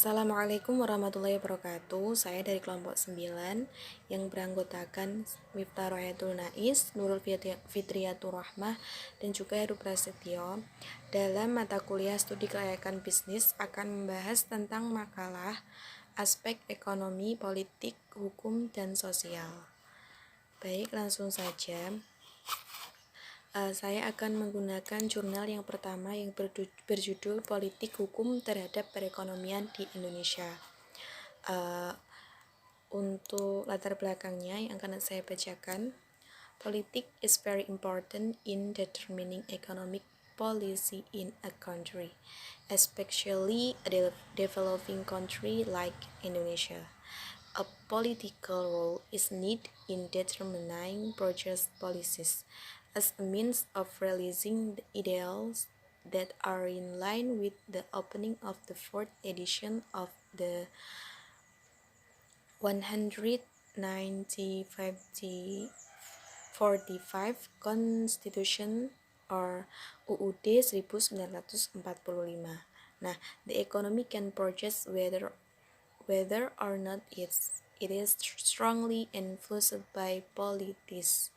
Assalamualaikum warahmatullahi wabarakatuh. Saya dari kelompok 9 yang beranggotakan Miftah Rohayatul Nais, Nurul Fitriyatur Rahmah, dan juga Heru Prasetyo. Dalam mata kuliah studi kelayakan bisnis akan membahas tentang makalah aspek ekonomi, politik, hukum, dan sosial. Baik, langsung saja. Saya akan menggunakan jurnal yang pertama yang berjudul Politik Hukum Terhadap Perekonomian di Indonesia. Untuk latar belakangnya yang akan saya bacakan, politik is very important in determining economic policy in a country, especially a developing country like Indonesia. A political role is needed in determining project policies as a means of realizing the ideals that are in line with the opening of the fourth edition of the 145 Constitution or UUD 1945. Nah, the economy can project whether or not it is strongly influenced by politics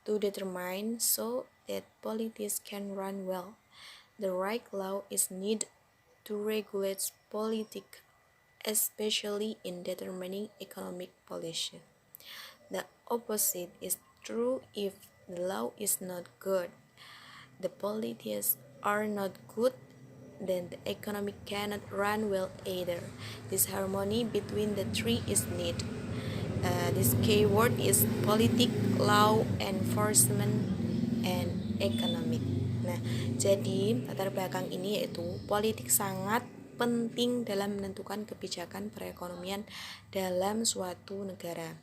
to determine so that politics can run well. The right law is needed to regulate politics, especially in determining economic policy. The opposite is true if the law is not good. The politics are not good, then the economy cannot run well either. This harmony between the three is needed. This key word is politik, law, enforcement, and economic. Nah, jadi latar belakang ini yaitu politik sangat penting dalam menentukan kebijakan perekonomian dalam suatu negara,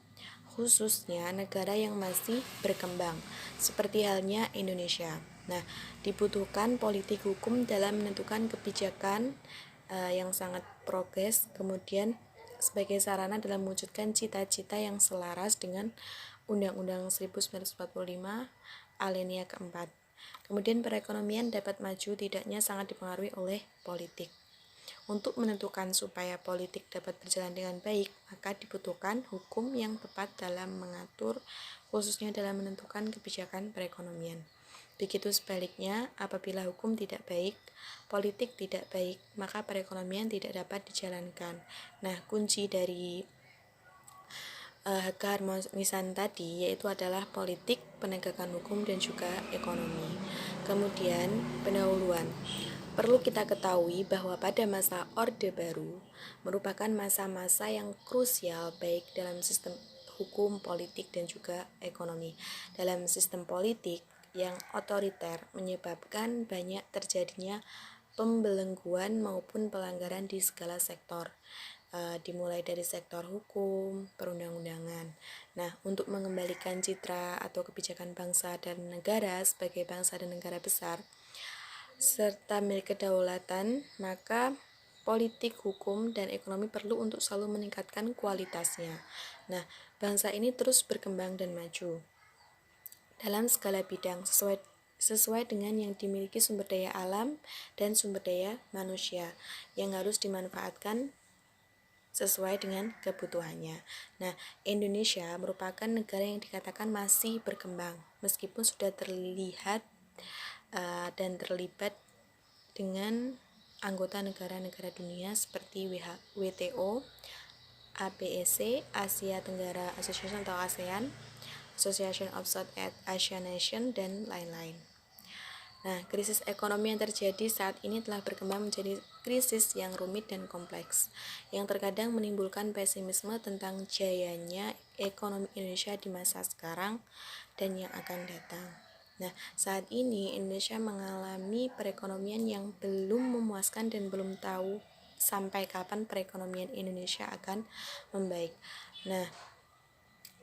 khususnya negara yang masih berkembang, seperti halnya Indonesia. Nah, dibutuhkan politik hukum dalam menentukan kebijakan yang sangat progres, kemudian sebagai sarana dalam mewujudkan cita-cita yang selaras dengan Undang-Undang 1945 alinea keempat. Kemudian perekonomian dapat maju tidaknya sangat dipengaruhi oleh politik. Untuk menentukan supaya politik dapat berjalan dengan baik, maka dibutuhkan hukum yang tepat dalam mengatur, khususnya dalam menentukan kebijakan perekonomian. Begitu sebaliknya, apabila hukum tidak baik, politik tidak baik, maka perekonomian tidak dapat dijalankan. Nah, kunci dari keharmonisan tadi yaitu adalah politik, penegakan hukum, dan juga ekonomi. Kemudian, pendahuluan. Perlu kita ketahui bahwa pada masa Orde Baru merupakan masa-masa yang krusial baik dalam sistem hukum, politik, dan juga ekonomi. Dalam sistem politik yang otoriter menyebabkan banyak terjadinya pembelengguan maupun pelanggaran di segala sektor, dimulai dari sektor hukum, perundang-undangan. Nah, untuk mengembalikan citra atau kebijakan bangsa dan negara sebagai bangsa dan negara besar serta milik kedaulatan, maka politik, hukum, dan ekonomi perlu untuk selalu meningkatkan kualitasnya. Nah, bangsa ini terus berkembang dan maju dalam segala bidang sesuai dengan yang dimiliki sumber daya alam dan sumber daya manusia yang harus dimanfaatkan sesuai dengan kebutuhannya. Nah, Indonesia merupakan negara yang dikatakan masih berkembang meskipun sudah terlihat dan terlibat dengan anggota negara-negara dunia seperti WTO, APEC, Asia Tenggara Association atau ASEAN, Association of South Asian Nations, dan lain-lain. Nah, krisis ekonomi yang terjadi saat ini telah berkembang menjadi krisis yang rumit dan kompleks, yang terkadang menimbulkan pesimisme tentang jayanya ekonomi Indonesia di masa sekarang dan yang akan datang. Nah, saat ini Indonesia mengalami perekonomian yang belum memuaskan dan belum tahu sampai kapan perekonomian Indonesia akan membaik. Nah,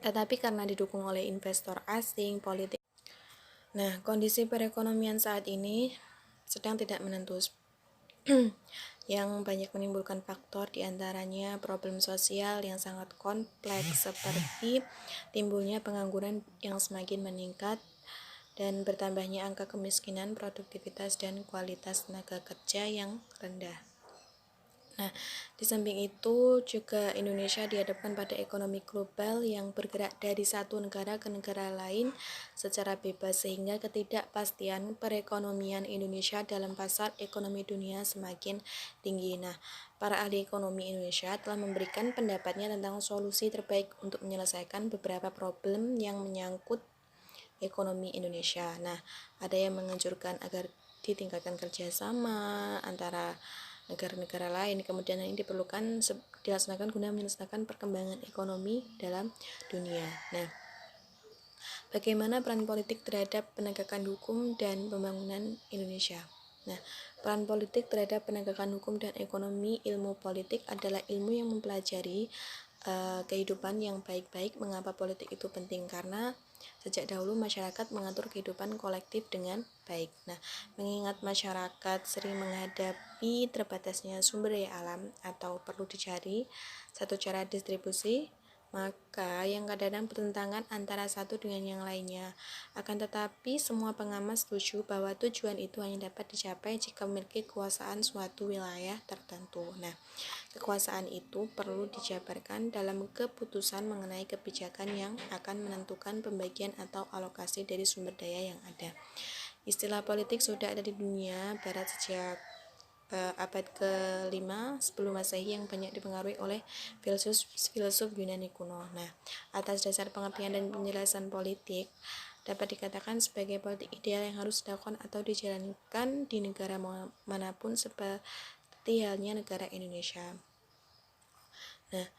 tetapi karena didukung oleh investor asing, politik. Nah, kondisi perekonomian saat ini sedang tidak menentu yang banyak menimbulkan faktor diantaranya problem sosial yang sangat kompleks seperti timbulnya pengangguran yang semakin meningkat dan bertambahnya angka kemiskinan, produktivitas, dan kualitas tenaga kerja yang rendah. Nah, di samping itu juga Indonesia dihadapkan pada ekonomi global yang bergerak dari satu negara ke negara lain secara bebas, sehingga ketidakpastian perekonomian Indonesia dalam pasar ekonomi dunia semakin tinggi. Nah, para ahli ekonomi Indonesia telah memberikan pendapatnya tentang solusi terbaik untuk menyelesaikan beberapa problem yang menyangkut ekonomi Indonesia. Nah, ada yang menganjurkan agar ditingkatkan kerjasama antara negara-negara lain, kemudian ini dilaksanakan guna menyelesaikan perkembangan ekonomi dalam dunia. Nah, bagaimana peran politik terhadap penegakan hukum dan pembangunan Indonesia? Nah, peran politik terhadap penegakan hukum dan ekonomi. Ilmu politik adalah ilmu yang mempelajari kehidupan yang baik-baik. Mengapa politik itu penting? Karena sejak dahulu masyarakat mengatur kehidupan kolektif dengan baik. Nah, mengingat masyarakat sering menghadapi terbatasnya sumber daya alam atau perlu dicari satu cara distribusi, maka yang kadang-kadang bertentangan antara satu dengan yang lainnya. Akan tetapi semua pengamat setuju bahwa tujuan itu hanya dapat dicapai jika memiliki kekuasaan suatu wilayah tertentu. Nah, kekuasaan itu perlu dijabarkan dalam keputusan mengenai kebijakan yang akan menentukan pembagian atau alokasi dari sumber daya yang ada. Istilah politik sudah ada di dunia barat sejak abad ke-5 sebelum Masehi yang banyak dipengaruhi oleh filsuf Yunani kuno. Nah, atas dasar pengertian dan penjelasan politik dapat dikatakan sebagai politik ideal yang harus dilakukan atau dijalankan di negara manapun seperti halnya negara Indonesia. Nah,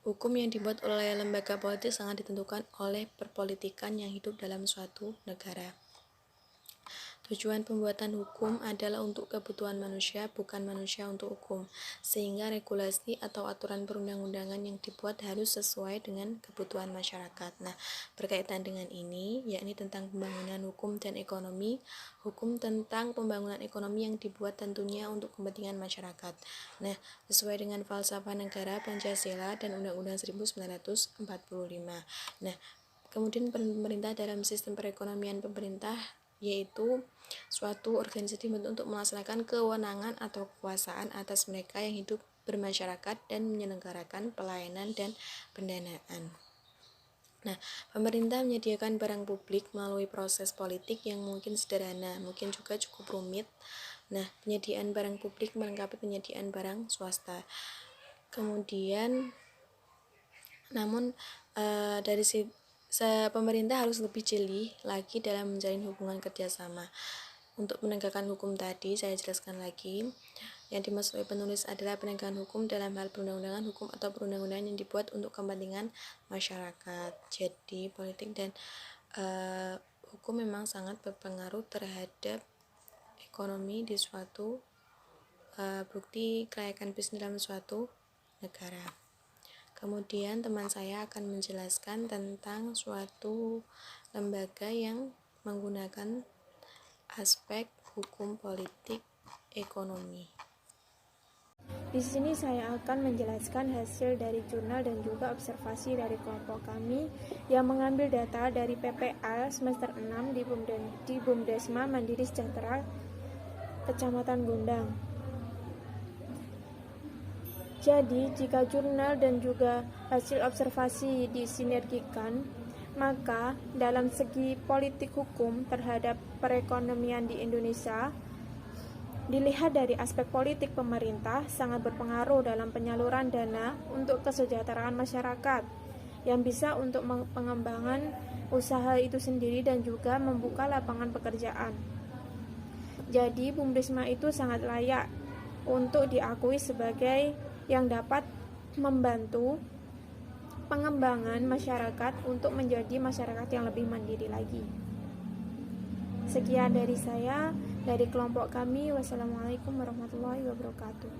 hukum yang dibuat oleh lembaga politik sangat ditentukan oleh perpolitikan yang hidup dalam suatu negara. Tujuan pembuatan hukum adalah untuk kebutuhan manusia, bukan manusia untuk hukum, sehingga regulasi atau aturan perundang-undangan yang dibuat harus sesuai dengan kebutuhan masyarakat. Nah, berkaitan dengan ini, yakni tentang pembangunan hukum dan ekonomi, hukum tentang pembangunan ekonomi yang dibuat tentunya untuk kepentingan masyarakat. Nah, sesuai dengan falsafah negara Pancasila dan Undang-Undang 1945. Nah, kemudian pemerintah dalam sistem perekonomian pemerintah yaitu suatu organisasi dibentuk untuk melaksanakan kewenangan atau kekuasaan atas mereka yang hidup bermasyarakat dan menyelenggarakan pelayanan dan pendanaan. Nah, pemerintah menyediakan barang publik melalui proses politik yang mungkin sederhana, mungkin juga cukup rumit. Nah, penyediaan barang publik melengkapi penyediaan barang swasta. Kemudian, namun dari pemerintah harus lebih jeli lagi dalam menjalin hubungan kerjasama. Untuk menegakkan hukum tadi, saya jelaskan lagi. Yang dimaksud oleh penulis adalah penegakan hukum dalam hal perundang-undangan, hukum atau perundang-undangan yang dibuat untuk kepentingan masyarakat. Jadi, politik dan hukum memang sangat berpengaruh terhadap ekonomi di suatu bukti kelayakan bisnis dalam suatu negara. Kemudian teman saya akan menjelaskan tentang suatu lembaga yang menggunakan aspek hukum politik ekonomi. Di sini saya akan menjelaskan hasil dari jurnal dan juga observasi dari kelompok kami yang mengambil data dari PPL semester 6 di Bumdesma Mandiri Sejahtera Kecamatan Gondang. Jadi, jika jurnal dan juga hasil observasi disinergikan, maka dalam segi politik hukum terhadap perekonomian di Indonesia, dilihat dari aspek politik pemerintah sangat berpengaruh dalam penyaluran dana untuk kesejahteraan masyarakat yang bisa untuk pengembangan usaha itu sendiri dan juga membuka lapangan pekerjaan. Jadi, Bumdesma itu sangat layak untuk diakui sebagai yang dapat membantu pengembangan masyarakat untuk menjadi masyarakat yang lebih mandiri lagi. Sekian dari saya, dari kelompok kami. Wassalamualaikum warahmatullahi wabarakatuh.